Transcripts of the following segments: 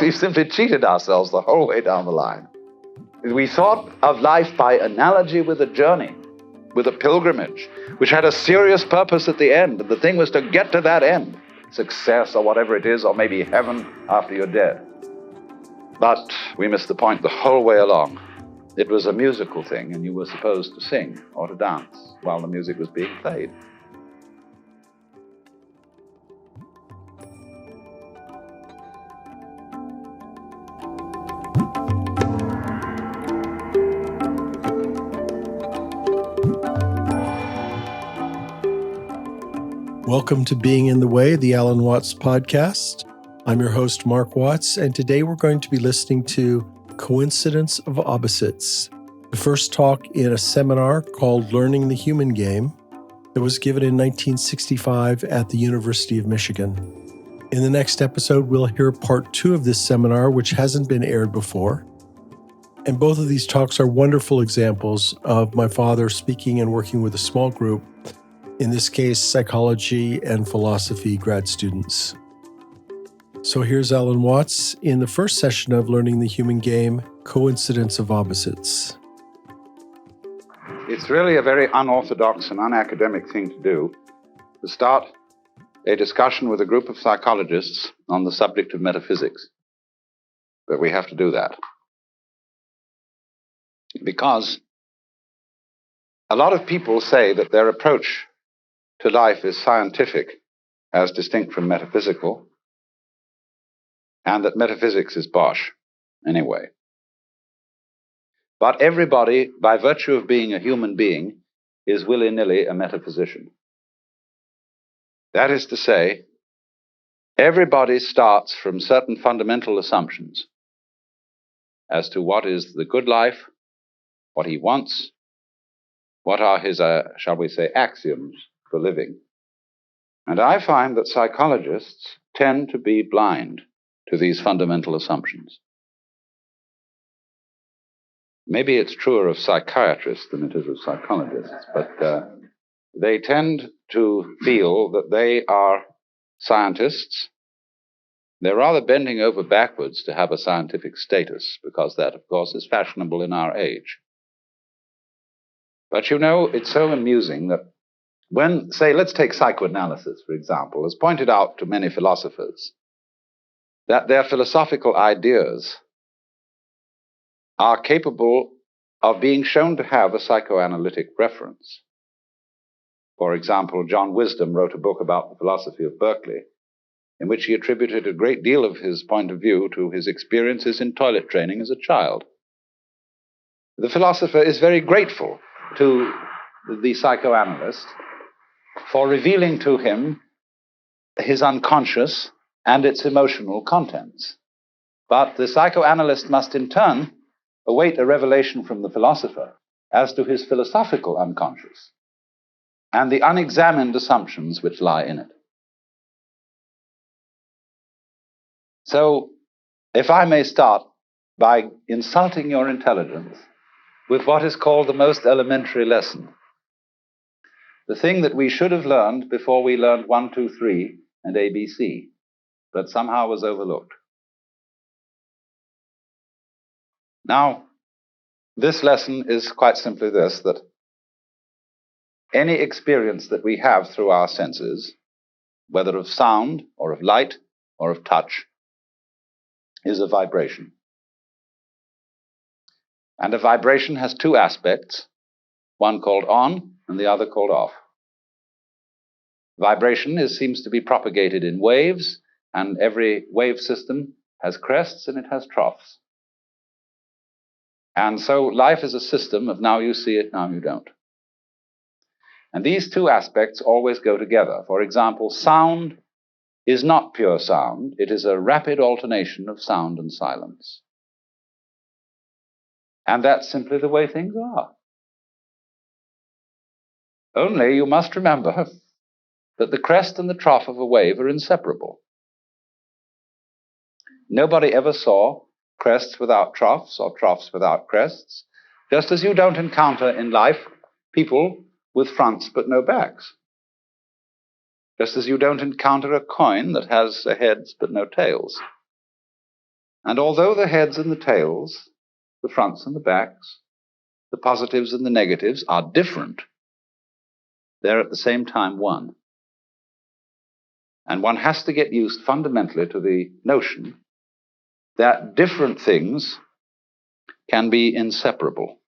We've simply cheated ourselves the whole way down the line. We thought of life by analogy with a journey, with a pilgrimage, which had a serious purpose at the end, and the thing was to get to that end, success or whatever it is, or maybe heaven after you're dead. But we missed the point the whole way along. It was a musical thing, and you were supposed to sing or to dance while the music was being played. Welcome to Being in the Way, the Alan Watts podcast. I'm your host, Mark Watts, and today we're going to be listening to Coincidence of Opposites, the first talk in a seminar called Learning the Human Game that was given in 1965 at the University of Michigan. In the next episode, we'll hear part 2 of this seminar, which hasn't been aired before. And both of these talks are wonderful examples of my father speaking and working with a small group, in this case, psychology and philosophy grad students. So here's Alan Watts in the first session of Learning the Human Game, Coincidence of Opposites. It's really a very unorthodox and unacademic thing to do, to start a discussion with a group of psychologists on the subject of metaphysics. But we have to do that. Because a lot of people say that their approach to life is scientific as distinct from metaphysical, and that metaphysics is bosh anyway. But everybody, by virtue of being a human being, is willy-nilly a metaphysician. That is to say, everybody starts from certain fundamental assumptions as to what is the good life, what he wants, what are his, shall we say, axioms for living. And I find that psychologists tend to be blind to these fundamental assumptions. Maybe it's truer of psychiatrists than it is of psychologists, but they tend to feel that they are scientists. They're rather bending over backwards to have a scientific status, because that, of course, is fashionable in our age. But you know, it's so amusing that when, say, let's take psychoanalysis, for example, as pointed out to many philosophers, that their philosophical ideas are capable of being shown to have a psychoanalytic reference. For example, John Wisdom wrote a book about the philosophy of Berkeley, in which he attributed a great deal of his point of view to his experiences in toilet training as a child. The philosopher is very grateful to the psychoanalyst for revealing to him his unconscious and its emotional contents. But the psychoanalyst must in turn await a revelation from the philosopher as to his philosophical unconscious and the unexamined assumptions which lie in it. So, if I may start by insulting your intelligence with what is called the most elementary lesson, the thing that we should have learned before we learned 1, 2, 3 and ABC, but somehow was overlooked. Now, this lesson is quite simply this, that any experience that we have through our senses, whether of sound or of light or of touch, is a vibration. And a vibration has 2 aspects, one called on and the other called off. Vibration seems to be propagated in waves, and every wave system has crests and it has troughs. And so life is a system of now you see it, now you don't. And these 2 aspects always go together. For example, sound is not pure sound. It is a rapid alternation of sound and silence. And that's simply the way things are. Only you must remember that the crest and the trough of a wave are inseparable. Nobody ever saw crests without troughs or troughs without crests, just as you don't encounter in life people with fronts but no backs. Just as you don't encounter a coin that has heads but no tails. And although the heads and the tails, the fronts and the backs, the positives and the negatives are different, they're at the same time one. And one has to get used fundamentally to the notion that different things can be inseparable.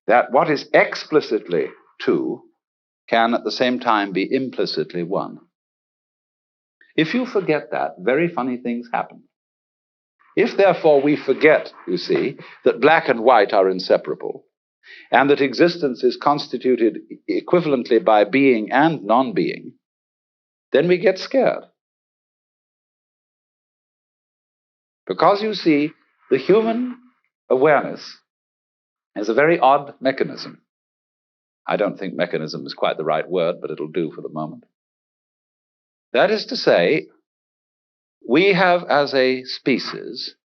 That what is explicitly two can at the same time be implicitly one. If you forget that, very funny things happen. If therefore we forget, you see, that black and white are inseparable, and that existence is constituted equivalently by being and non-being, then we get scared. Because you see, the human awareness is a very odd mechanism. I don't think mechanism is quite the right word, but it'll do for the moment. That is to say, we have as a species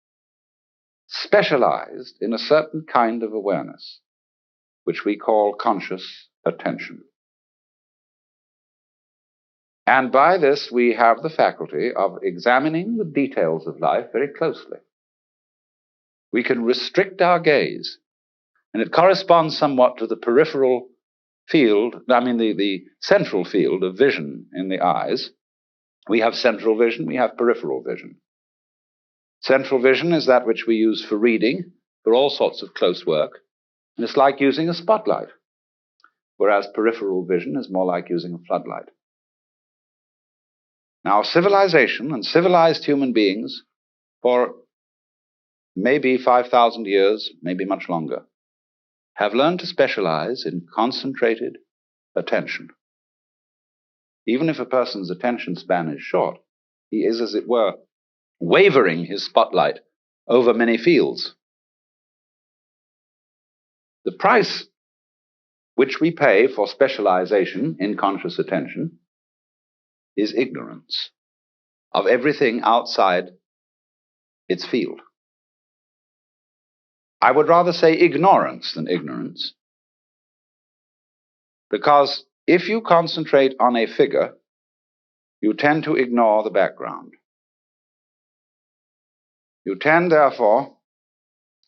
specialized in a certain kind of awareness, which we call conscious attention. And by this, we have the faculty of examining the details of life very closely. We can restrict our gaze, and it corresponds somewhat to the peripheral field, the central field of vision in the eyes. We have central vision, we have peripheral vision. Central vision is that which we use for reading, for all sorts of close work, and it's like using a spotlight, whereas peripheral vision is more like using a floodlight. Now, civilization and civilized human beings for maybe 5,000 years, maybe much longer, have learned to specialize in concentrated attention. Even if a person's attention span is short, he is, as it were, wavering his spotlight over many fields. The price which we pay for specialization in conscious attention is ignorance of everything outside its field. I would rather say ignorance than ignorance, because if you concentrate on a figure, you tend to ignore the background. You tend, therefore,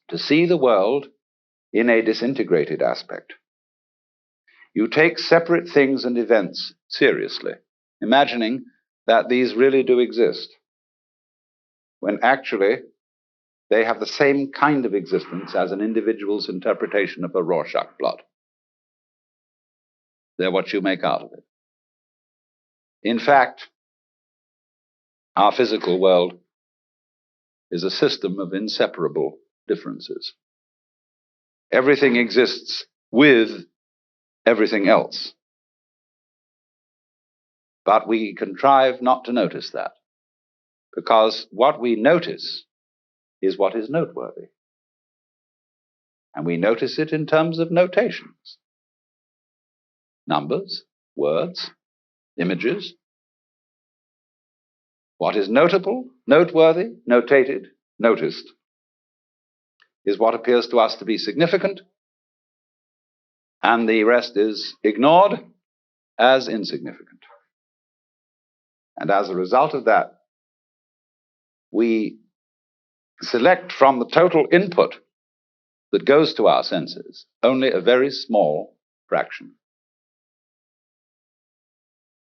to see the world in a disintegrated aspect. You take separate things and events seriously, imagining that these really do exist, when actually they have the same kind of existence as an individual's interpretation of a Rorschach blot. They're what you make out of it. In fact, our physical world is a system of inseparable differences. Everything exists with everything else. But we contrive not to notice that, because what we notice is what is noteworthy. And we notice it in terms of notations. Numbers, words, images. What is notable, noteworthy, notated, noticed, is what appears to us to be significant, and the rest is ignored as insignificant. And as a result of that, we select from the total input that goes to our senses only a very small fraction.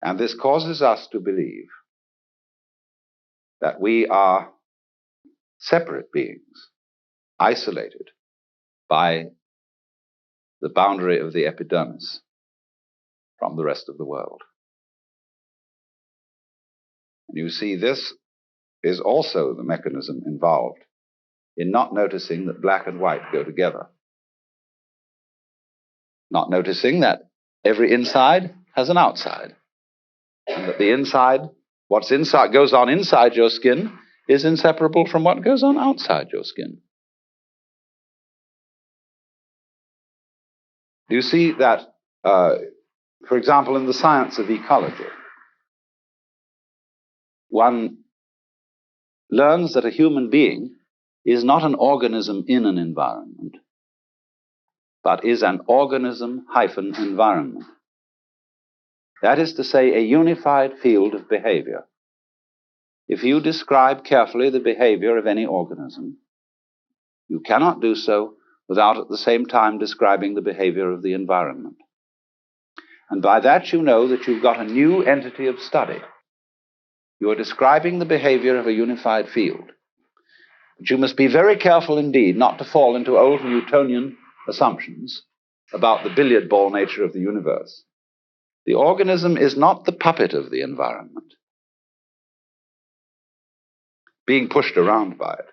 And this causes us to believe that we are separate beings, isolated by the boundary of the epidermis from the rest of the world. And you see, this is also the mechanism involved in not noticing that black and white go together. Not noticing that every inside has an outside, and that the inside, what's inside, goes on inside your skin is inseparable from what goes on outside your skin. You see that, for example, in the science of ecology, one learns that a human being is not an organism in an environment, but is an organism-environment. That is to say, a unified field of behavior. if you describe carefully the behavior of any organism, you cannot do so without at the same time describing the behavior of the environment. And by that you know that you've got a new entity of study. You are describing the behavior of a unified field. But you must be very careful indeed not to fall into old Newtonian assumptions about the billiard ball nature of the universe. The organism is not the puppet of the environment, being pushed around by it.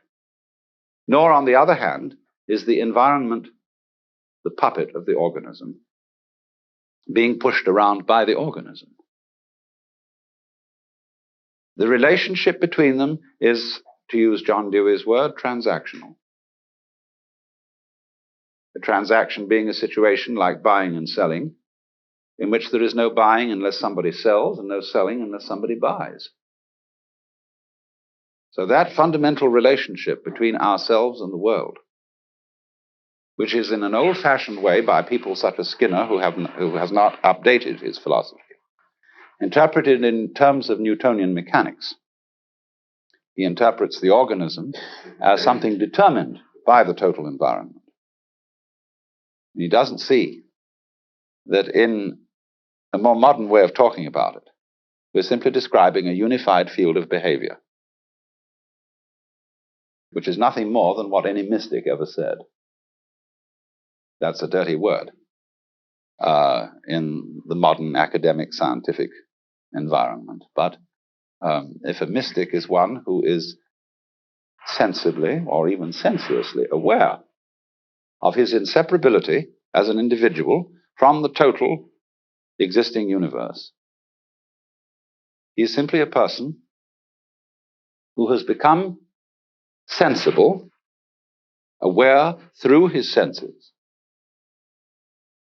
Nor, on the other hand, is the environment the puppet of the organism, being pushed around by the organism. The relationship between them is, to use John Dewey's word, transactional. A transaction being a situation like buying and selling, in which there is no buying unless somebody sells, and no selling unless somebody buys. So that fundamental relationship between ourselves and the world, which is in an old-fashioned way by people such as Skinner, who has not updated his philosophy, interpreted in terms of Newtonian mechanics. He interprets the organism as something determined by the total environment. And he doesn't see that in a more modern way of talking about it, we're simply describing a unified field of behavior, which is nothing more than what any mystic ever said. That's a dirty word in the modern academic scientific environment. But if a mystic is one who is sensibly or even sensuously aware of his inseparability as an individual from the total existing universe, he is simply a person who has become sensible, aware through his senses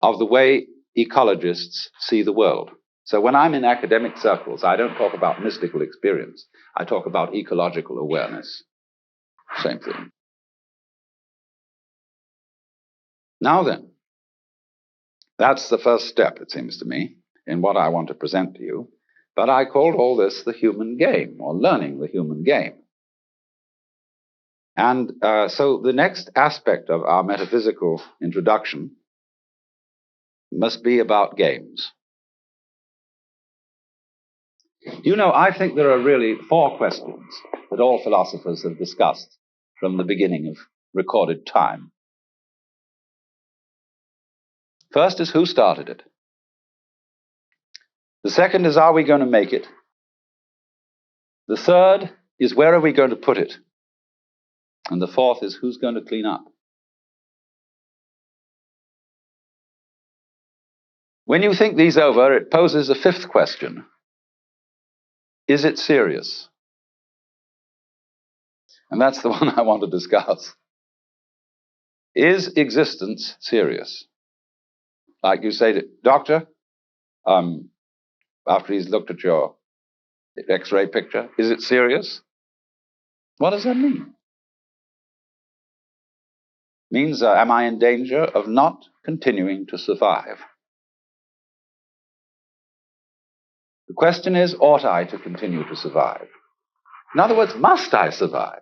of the way ecologists see the world. So when I'm in academic circles, I don't talk about mystical experience. I talk about ecological awareness. Same thing. Now then, that's the first step, it seems to me, in what I want to present to you. But I called all this the human game, or learning the human game. And so the next aspect of our metaphysical introduction must be about games. You know, I think there are really 4 questions that all philosophers have discussed from the beginning of recorded time. First is, who started it? The second is, are we going to make it? The third is, where are we going to put it? And the fourth is, who's going to clean up? When you think these over, it poses a 5th question. Is it serious? And that's the one I want to discuss. Is existence serious? Like you say to doctor, after he's looked at your X-ray picture, is it serious? What does that mean? It means, am I in danger of not continuing to survive? The question is, ought I to continue to survive? In other words, must I survive?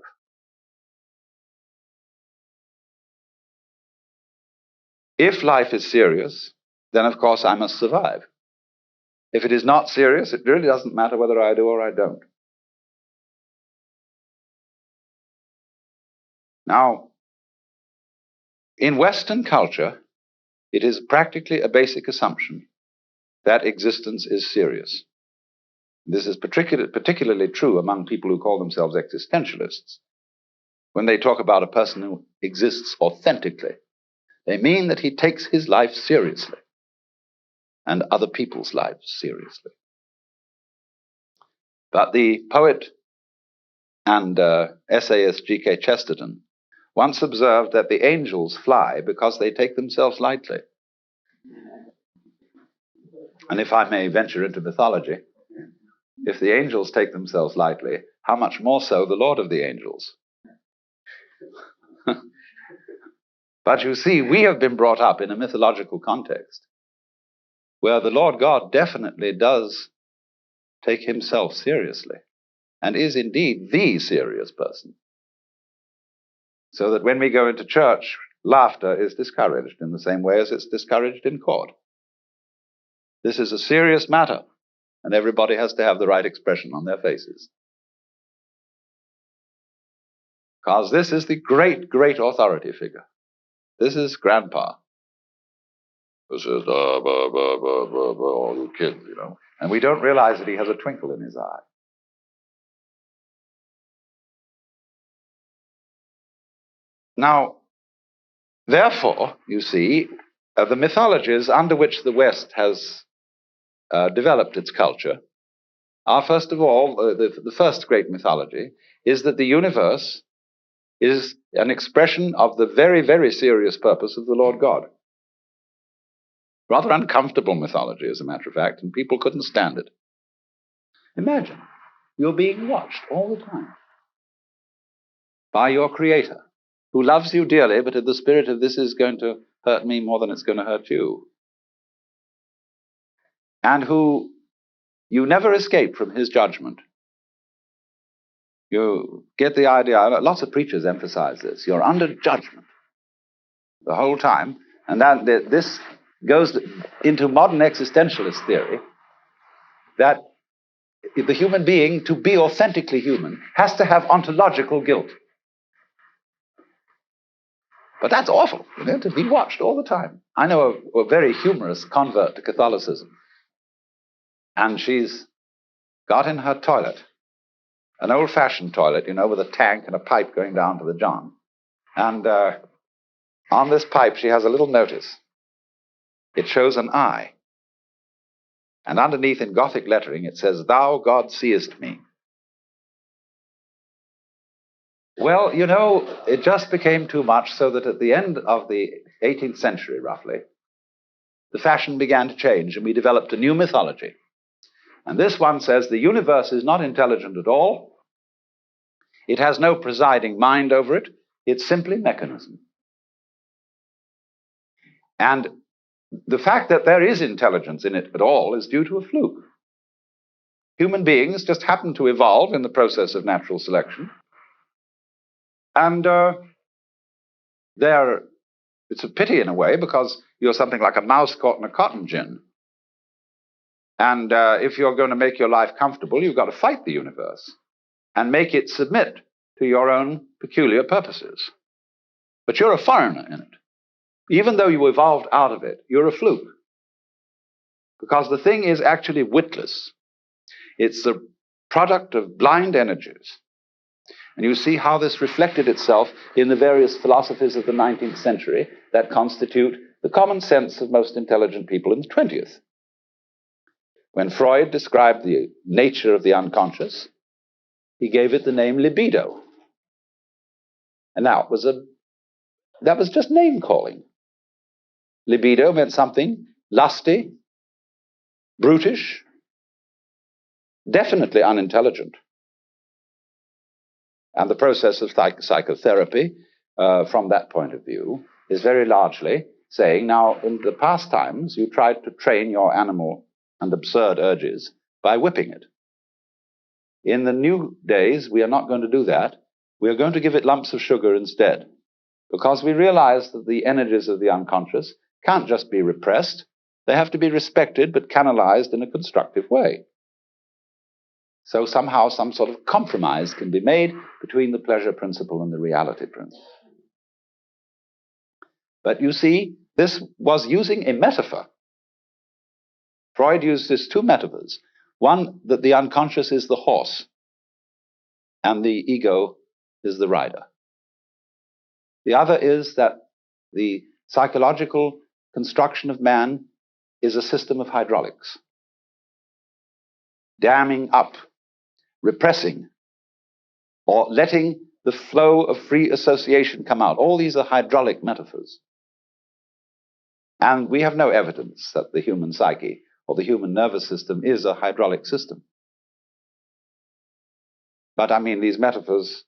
If life is serious, then of course I must survive. If it is not serious, it really doesn't matter whether I do or I don't. Now, in Western culture, it is practically a basic assumption that existence is serious. This is particularly true among people who call themselves existentialists. When they talk about a person who exists authentically, they mean that he takes his life seriously and other people's lives seriously. But the poet and essayist G.K. Chesterton once observed that the angels fly because they take themselves lightly. And if I may venture into mythology, if the angels take themselves lightly, how much more so the Lord of the angels? But you see, we have been brought up in a mythological context where the Lord God definitely does take himself seriously. and is indeed the serious person. So that when we go into church, laughter is discouraged in the same way as it's discouraged in court. This is a serious matter, and everybody has to have the right expression on their faces. Because this is the great, great authority figure. This is Grandpa. This is all you kids, you know. And we don't realize that he has a twinkle in his eye. Now, therefore, you see, the mythologies under which the West has developed its culture are, first of all, the first great mythology is that the universe is an expression of the very, very serious purpose of the Lord God. Rather uncomfortable mythology, as a matter of fact, and people couldn't stand it. Imagine, you're being watched all the time by your Creator, who loves you dearly, but in the spirit of this is going to hurt me more than it's going to hurt you, and who you never escape from his judgment. You get the idea, lots of preachers emphasize this, you're under judgment the whole time, and that this goes into modern existentialist theory, that the human being, to be authentically human, has to have ontological guilt. But that's awful, you know, to be watched all the time. I know a very humorous convert to Catholicism, and she's got in her toilet, an old-fashioned toilet, you know, with a tank and a pipe going down to the john. And on this pipe, she has a little notice. It shows an eye. And underneath in Gothic lettering, it says, "Thou, God, seest me." Well, you know, it just became too much, so that at the end of the 18th century, roughly, the fashion began to change, and we developed a new mythology. And this one says the universe is not intelligent at all. It has no presiding mind over it. It's simply mechanism. And the fact that there is intelligence in it at all is due to a fluke. Human beings just happen to evolve in the process of natural selection. And it's a pity in a way, because you're something like a mouse caught in a cotton gin. And if you're going to make your life comfortable, you've got to fight the universe and make it submit to your own peculiar purposes. But you're a foreigner in it. Even though you evolved out of it, you're a fluke. Because the thing is actually witless. It's the product of blind energies. And you see how this reflected itself in the various philosophies of the 19th century that constitute the common sense of most intelligent people in the 20th. When Freud described the nature of the unconscious, he gave it the name libido. And now, that was just name-calling. Libido meant something lusty, brutish, definitely unintelligent. And the process of psychotherapy, from that point of view, is very largely saying, now, in the past times, you tried to train your animal and absurd urges by whipping it. In the new days, we are not going to do that. We are going to give it lumps of sugar instead, because we realize that the energies of the unconscious can't just be repressed. They have to be respected, but canalized in a constructive way. So somehow some sort of compromise can be made between the pleasure principle and the reality principle. But you see, this was using a metaphor. Freud used these two metaphors. One, that the unconscious is the horse, and the ego is the rider. The other is that the psychological construction of man is a system of hydraulics. Damming up, repressing, or letting the flow of free association come out. All these are hydraulic metaphors. And we have no evidence that the human psyche or the human nervous system is a hydraulic system. But I mean, these metaphors,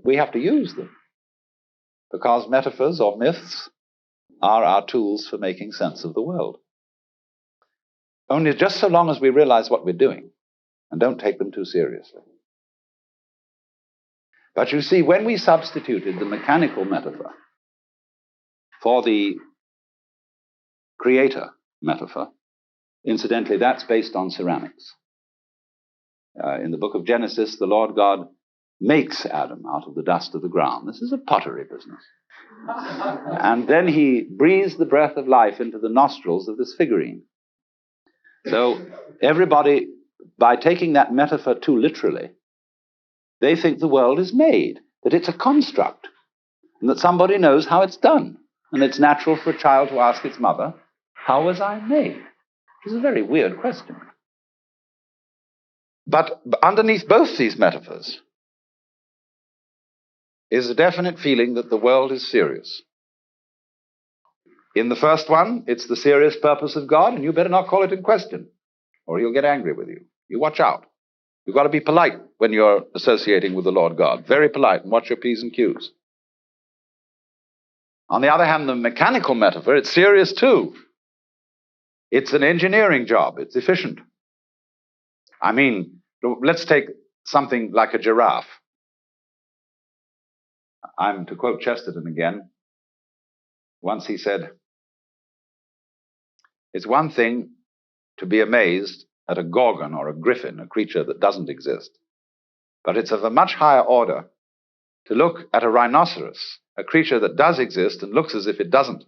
we have to use them, because metaphors or myths are our tools for making sense of the world. Only just so long as we realize what we're doing and don't take them too seriously. But you see, when we substituted the mechanical metaphor for the creator metaphor, incidentally, that's based on ceramics. In the book of Genesis, the Lord God makes Adam out of the dust of the ground. This is a pottery business. And then he breathes the breath of life into the nostrils of this figurine. So everybody, by taking that metaphor too literally, they think the world is made, that it's a construct, and that somebody knows how it's done. And it's natural for a child to ask its mother, how was I made? It's a very weird question. But underneath both these metaphors is a definite feeling that the world is serious. In the first one, it's the serious purpose of God, and you better not call it in question, or he'll get angry with you. You watch out. You've got to be polite when you're associating with the Lord God. Very polite, and watch your P's and Q's. On the other hand, the mechanical metaphor, it's serious too. It's an engineering job. It's efficient. I mean, let's take something like a giraffe. I'm to quote Chesterton again. Once he said, it's one thing to be amazed at a gorgon or a griffin, a creature that doesn't exist. But it's of a much higher order to look at a rhinoceros, a creature that does exist and looks as if it doesn't.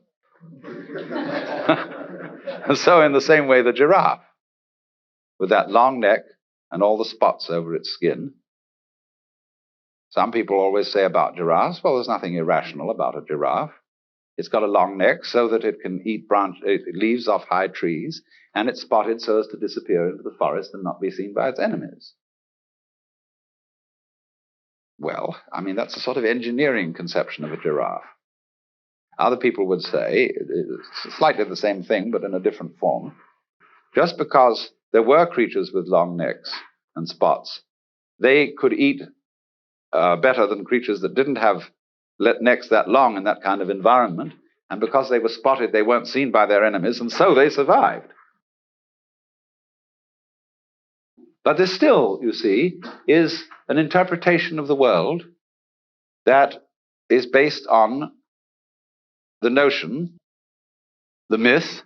So in the same way, the giraffe, with that long neck and all the spots over its skin. Some people always say about giraffes, well, there's nothing irrational about a giraffe. It's got a long neck so that it can eat leaves off high trees, and it's spotted so as to disappear into the forest and not be seen by its enemies. Well, I mean, that's a sort of engineering conception of a giraffe. Other people would say, it's slightly the same thing, but in a different form. Just because there were creatures with long necks and spots, they could eat better than creatures that didn't have necks that long in that kind of environment. And because they were spotted, they weren't seen by their enemies, and so they survived. But there still, you see, is an interpretation of the world that is based on the notion, the myth,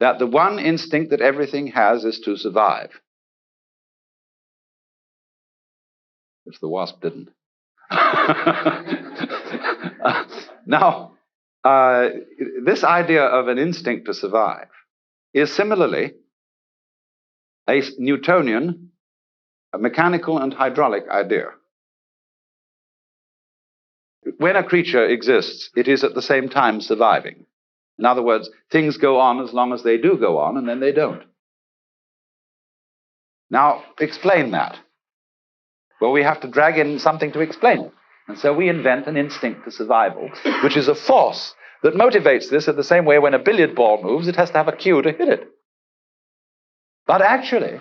that the one instinct that everything has is to survive. Which the wasp didn't. Now, this idea of an instinct to survive is similarly a Newtonian, a mechanical and hydraulic idea. When a creature exists, it is at the same time surviving. In other words, things go on as long as they do go on, and then they don't. Now, explain that. Well, we have to drag in something to explain it. And so we invent an instinct to survival, which is a force that motivates this in the same way when a billiard ball moves, it has to have a cue to hit it. But actually,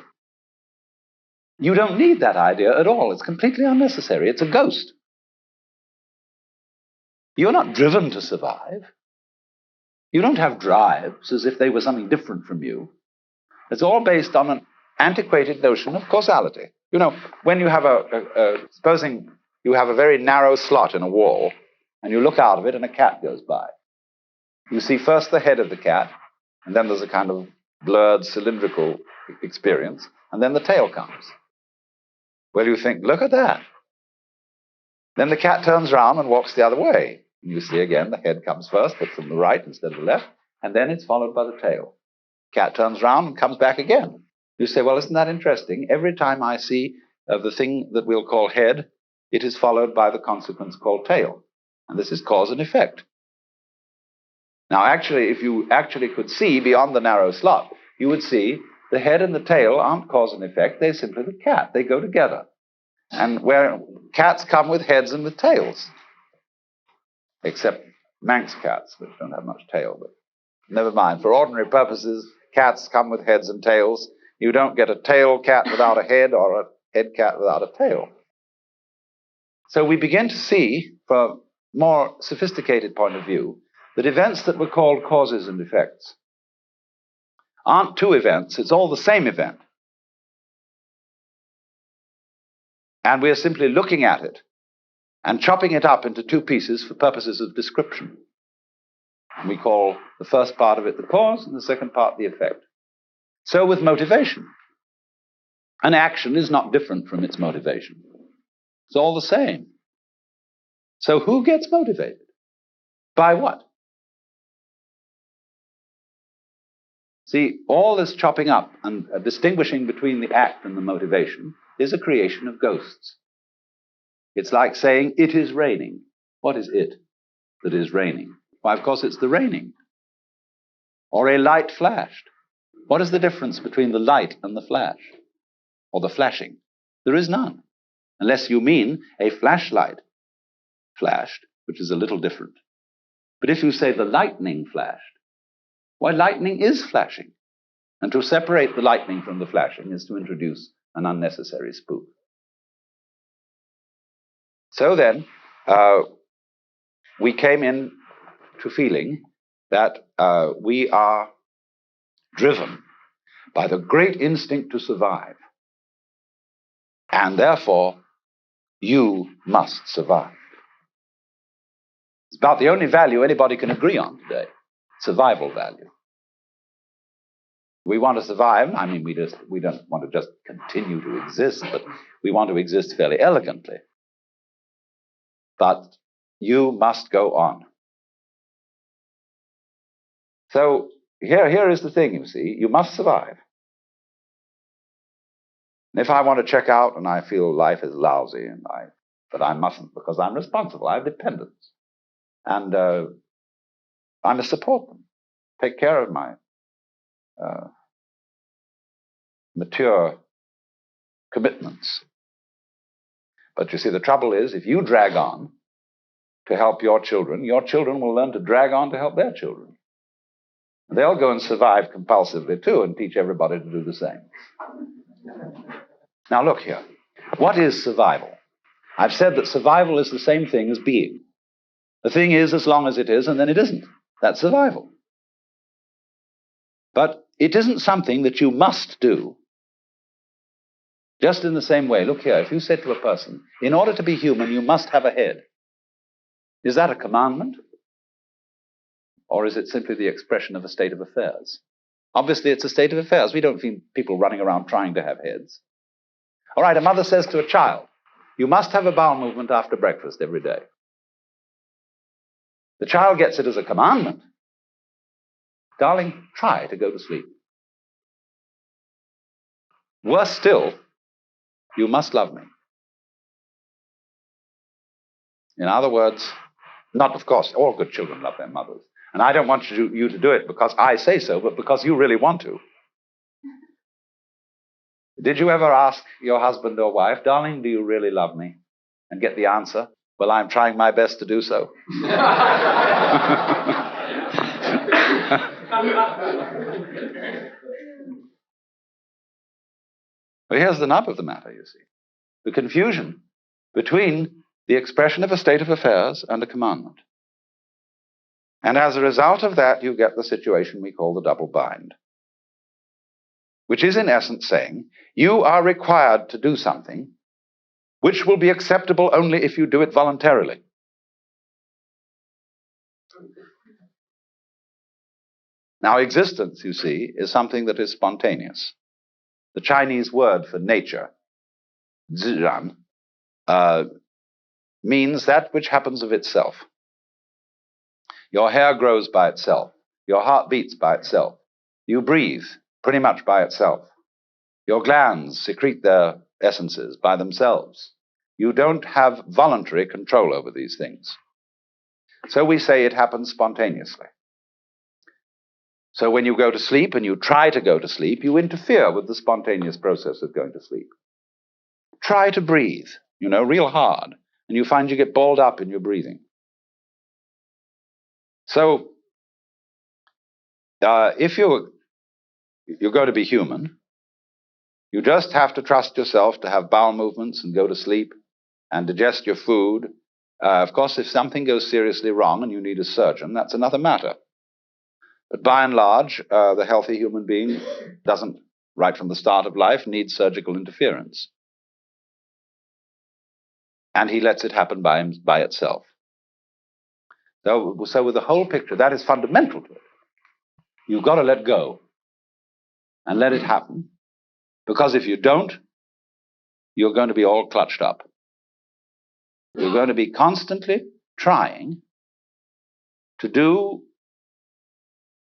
you don't need that idea at all. It's completely unnecessary. It's a ghost. You're not driven to survive. You don't have drives as if they were something different from you. It's all based on an antiquated notion of causality. You know, when you have supposing you have a very narrow slot in a wall, and you look out of it and a cat goes by. You see first the head of the cat, and then there's a kind of blurred cylindrical experience, and then the tail comes. Well, you think, look at that. Then the cat turns around and walks the other way. And you see again the head comes first, but from the right instead of the left, and then it's followed by the tail. Cat turns around and comes back again. You say, well, isn't that interesting? Every time I see the thing that we'll call head, it is followed by the consequence called tail. And this is cause and effect. Now, actually, if you actually could see beyond the narrow slot, you would see the head and the tail aren't cause and effect. They're simply the cat. They go together. And where cats come with heads and with tails. Except Manx cats, which don't have much tail. But never mind. For ordinary purposes, cats come with heads and tails. You don't get a tail cat without a head or a head cat without a tail. So we begin to see, from a more sophisticated point of view, that events that were called causes and effects aren't two events, it's all the same event. And we're simply looking at it and chopping it up into two pieces for purposes of description. And we call the first part of it the cause and the second part the effect. So with motivation. An action is not different from its motivation. It's all the same. So who gets motivated? By what? See, all this chopping up and distinguishing between the act and the motivation is a creation of ghosts. It's like saying, it is raining. What is it that is raining? Why, of course, it's the raining. Or a light flashed. What is the difference between the light and the flash? Or the flashing? There is none. Unless you mean a flashlight flashed, which is a little different. But if you say the lightning flashed, why, lightning is flashing. And to separate the lightning from the flashing is to introduce an unnecessary spook. So then, we came in to feeling that we are driven by the great instinct to survive. And therefore, you must survive. It's about the only value anybody can agree on today, survival value. We want to survive. I mean, we don't want to just continue to exist, but we want to exist fairly elegantly. But you must go on. So here is the thing, you see. You must survive. And if I want to check out and I feel life is lousy, but I mustn't because I'm responsible, I have dependents. And I must support them, take care of my mature commitments. But you see, the trouble is, if you drag on to help your children will learn to drag on to help their children. They'll go and survive compulsively too and teach everybody to do the same. Now look here. What is survival? I've said that survival is the same thing as being. The thing is as long as it is, and then it isn't. That's survival. But it isn't something that you must do. Just in the same way, look here, if you said to a person, in order to be human, you must have a head. Is that a commandment? Or is it simply the expression of a state of affairs? Obviously, it's a state of affairs. We don't see people running around trying to have heads. All right, a mother says to a child, you must have a bowel movement after breakfast every day. The child gets it as a commandment. Darling, try to go to sleep. Worse still, you must love me. In other words, not, of course, all good children love their mothers. And I don't want you to do it because I say so, but because you really want to. Did you ever ask your husband or wife, darling, do you really love me? And get the answer, well, I'm trying my best to do so. Well, here's the nub of the matter, you see. The confusion between the expression of a state of affairs and a commandment. And as a result of that, you get the situation we call the double bind, which is in essence saying, you are required to do something which will be acceptable only if you do it voluntarily. Now, existence, you see, is something that is spontaneous. The Chinese word for nature, zhiran, means that which happens of itself. Your hair grows by itself. Your heart beats by itself. You breathe pretty much by itself. Your glands secrete their essences by themselves. You don't have voluntary control over these things. So we say it happens spontaneously. So when you go to sleep and you try to go to sleep, you interfere with the spontaneous process of going to sleep. Try to breathe, real hard, and you find you get balled up in your breathing. So if you're going to be human, you just have to trust yourself to have bowel movements and go to sleep and digest your food. Of course, if something goes seriously wrong and you need a surgeon, that's another matter. But by and large, the healthy human being doesn't, right from the start of life, need surgical interference. and he lets it happen by itself. So with the whole picture, that is fundamental to it. You've got to let go and let it happen, because if you don't, you're going to be all clutched up. You're going to be constantly trying to do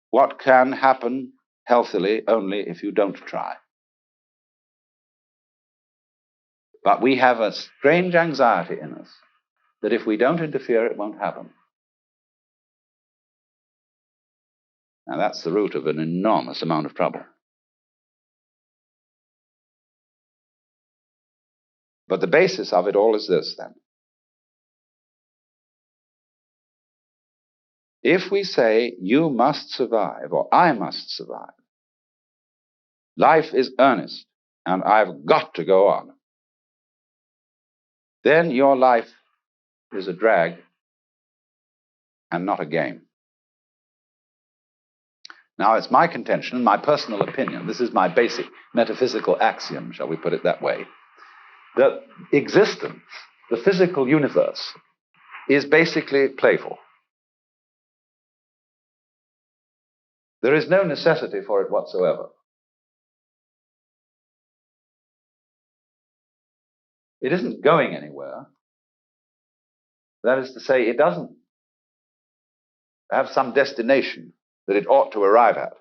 what can happen healthily only if you don't try. But we have a strange anxiety in us that if we don't interfere, it won't happen. Now that's the root of an enormous amount of trouble. But the basis of it all is this, then. If we say, you must survive, or I must survive, life is earnest, and I've got to go on, then your life is a drag and not a game. Now, it's my contention, my personal opinion, this is my basic metaphysical axiom, shall we put it that way, that existence, the physical universe, is basically playful. There is no necessity for it whatsoever. It isn't going anywhere. That is to say, it doesn't have some destination that it ought to arrive at.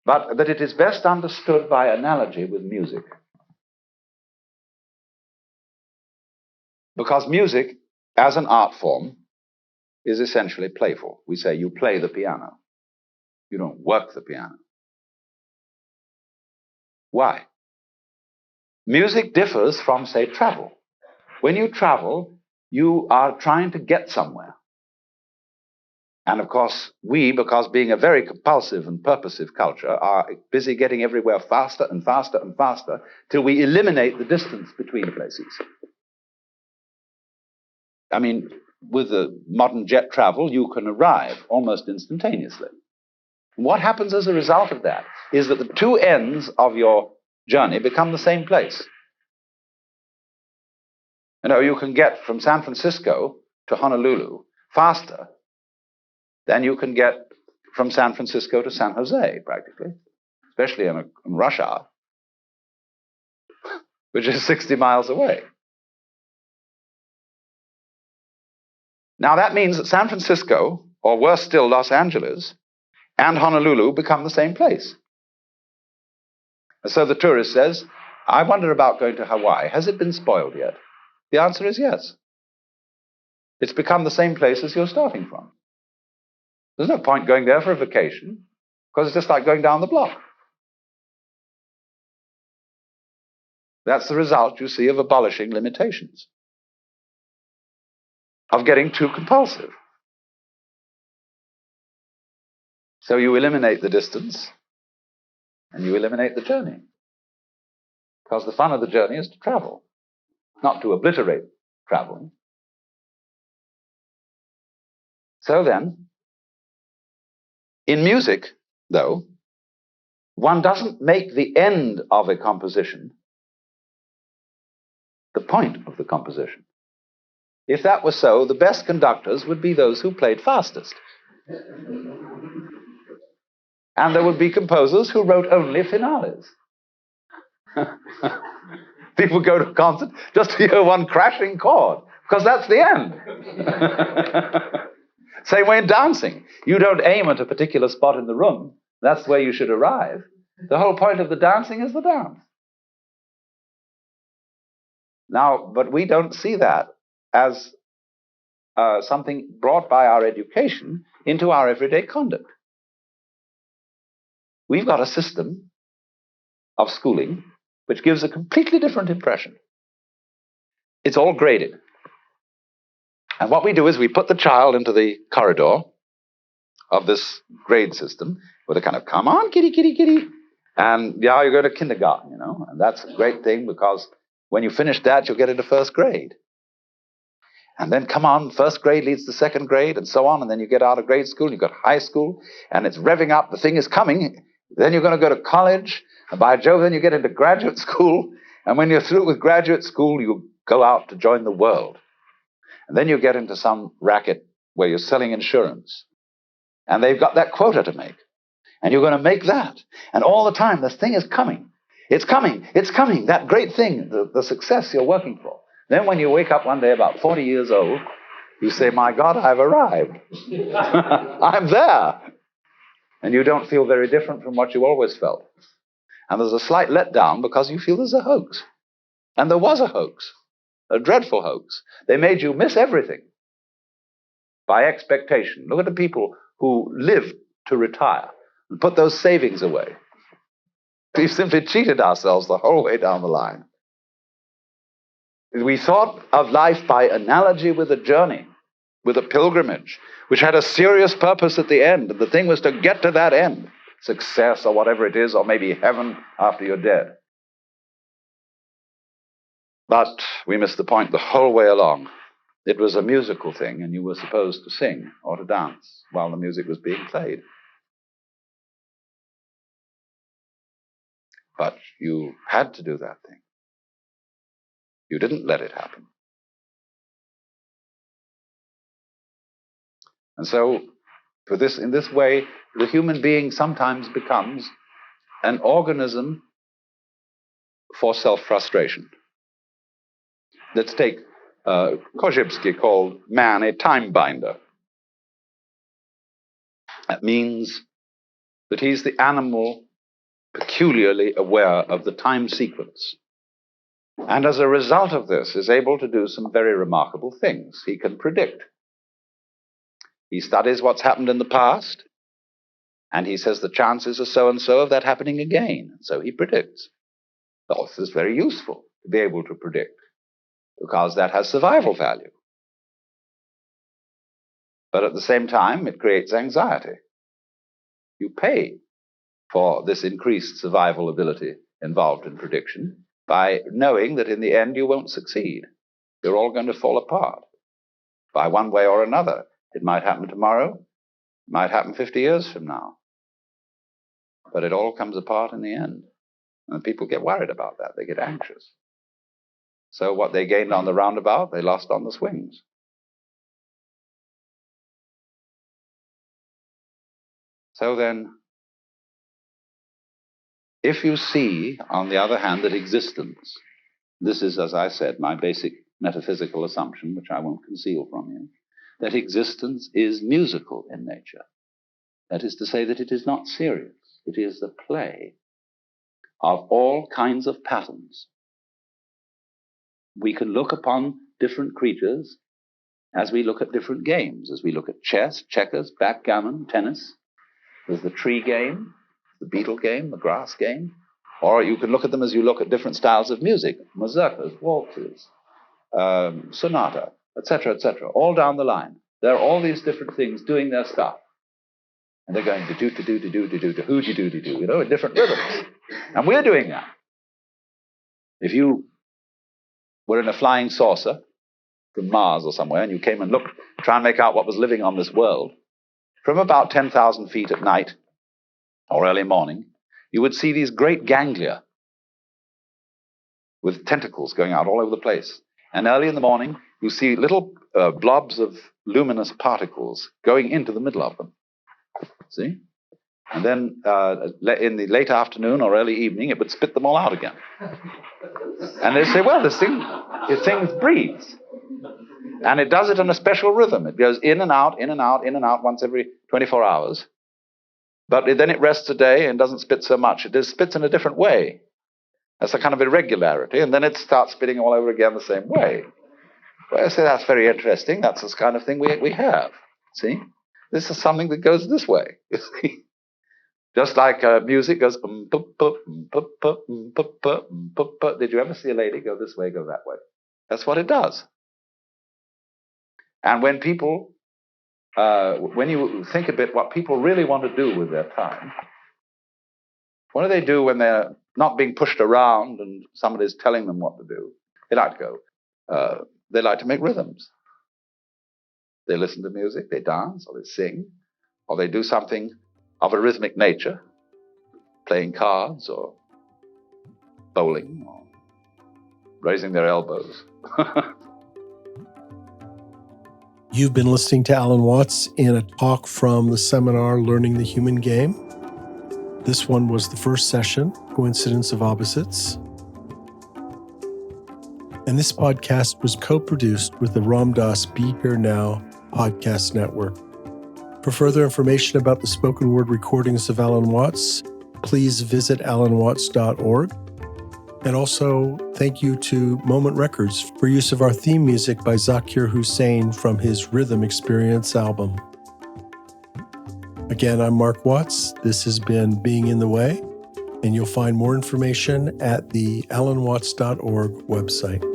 But that it is best understood by analogy with music. Because music, as an art form, is essentially playful. We say you play the piano. You don't work the piano. Why? Music differs from, say, travel. When you travel, you are trying to get somewhere. And of course, we, because being a very compulsive and purposive culture, are busy getting everywhere faster and faster and faster till we eliminate the distance between places. I mean, with the modern jet travel, you can arrive almost instantaneously. What happens as a result of that is that the two ends of your journey become the same place. You know, you can get from San Francisco to Honolulu faster than you can get from San Francisco to San Jose, practically, especially in rush hour, which is 60 miles away. Now that means that San Francisco, or worse still, Los Angeles, and Honolulu become the same place. And so the tourist says, I wonder about going to Hawaii. Has it been spoiled yet? The answer is yes. It's become the same place as you're starting from. There's no point going there for a vacation, because it's just like going down the block. That's the result, you see, of abolishing limitations, of getting too compulsive. So you eliminate the distance, and you eliminate the journey. Because the fun of the journey is to travel, not to obliterate traveling. So then, in music, though, one doesn't make the end of a composition the point of the composition. If that were so, the best conductors would be those who played fastest. And there would be composers who wrote only finales. People go to a concert just to hear one crashing chord, because that's the end. Same way in dancing. You don't aim at a particular spot in the room. That's where you should arrive. The whole point of the dancing is the dance. Now, but we don't see that as something brought by our education into our everyday conduct. We've got a system of schooling which gives a completely different impression. It's all graded. And what we do is we put the child into the corridor of this grade system with a kind of, come on, kitty, kitty, kitty. And yeah, you go to kindergarten, you know, and that's a great thing because when you finish that, you'll get into first grade. And then, come on, first grade leads to second grade and so on. And then you get out of grade school, you've got high school, and it's revving up. The thing is coming. Then you're going to go to college. And by Jove, then you get into graduate school. And when you're through with graduate school, you go out to join the world. And then you get into some racket where you're selling insurance. And they've got that quota to make. And you're going to make that. And all the time, this thing is coming. It's coming. It's coming. That great thing, the success you're working for. Then when you wake up one day about 40 years old, you say, my God, I've arrived. I'm there. And you don't feel very different from what you always felt. And there's a slight letdown because you feel there's a hoax. And there was a hoax, a dreadful hoax. They made you miss everything by expectation. Look at the people who lived to retire and put those savings away. We've simply cheated ourselves the whole way down the line. We thought of life by analogy with a journey, with a pilgrimage, which had a serious purpose at the end. And the thing was to get to that end, success or whatever it is, or maybe heaven after you're dead. But we missed the point the whole way along. It was a musical thing, and you were supposed to sing or to dance while the music was being played. But you had to do that thing. You didn't let it happen. And so, in this way, the human being sometimes becomes an organism for self-frustration. Let's take Korzybski called man a time binder. That means that he's the animal peculiarly aware of the time sequence. And as a result of this, is able to do some very remarkable things. He can predict. He studies what's happened in the past, and he says the chances are so-and-so of that happening again. So he predicts. Well, this is very useful to be able to predict, because that has survival value. But at the same time, it creates anxiety. You pay for this increased survival ability involved in prediction by knowing that in the end you won't succeed. You're all going to fall apart by one way or another. It might happen tomorrow, it might happen 50 years from now. But it all comes apart in the end. And people get worried about that. They get anxious. So what they gained on the roundabout, they lost on the swings. So then, if you see, on the other hand, that existence, this is, as I said, my basic metaphysical assumption, which I won't conceal from you, that existence is musical in nature. That is to say that it is not serious. It is the play of all kinds of patterns. We can look upon different creatures as we look at different games, as we look at chess, checkers, backgammon, tennis. There's the tree game, the beetle game, the grass game. Or you can look at them as you look at different styles of music, mazurkas, waltzes, sonata, etc., all down the line. There are all these different things doing their stuff. And they're going to hoo-de-doo-de-doo, in different rhythms. And we're doing that. If you were in a flying saucer from Mars or somewhere, and you came and looked, try and make out what was living on this world, from about 10,000 feet at night or early morning, you would see these great ganglia with tentacles going out all over the place. And early in the morning, you see little blobs of luminous particles going into the middle of them. See? And then in the late afternoon or early evening, it would spit them all out again. And they say, well, this thing breathes. And it does it in a special rhythm. It goes in and out, in and out, in and out once every 24 hours. But then it rests a day and doesn't spit so much. It spits in a different way. That's a kind of irregularity. And then it starts spitting all over again the same way. Well, I say that's very interesting. That's this kind of thing we have. See? This is something that goes this way. You see? Just like music goes. Did you ever see a lady go this way, go that way? That's what it does. And when people, when you think a bit what people really want to do with their time, what do they do when they're not being pushed around and somebody's telling them what to do? They like to go. They like to make rhythms. They listen to music, they dance, or they sing, or they do something of a rhythmic nature, playing cards or bowling or raising their elbows. You've been listening to Alan Watts in a talk from the seminar Learning the Human Game. This one was the first session, Coincidence of Opposites. And this podcast was co-produced with the Ram Dass Be Here Now podcast network. For further information about the spoken word recordings of Alan Watts, please visit alanwatts.org. And also, thank you to Moment Records for use of our theme music by Zakir Hussain from his Rhythm Experience album. Again, I'm Mark Watts. This has been Being in the Way, and you'll find more information at the alanwatts.org website.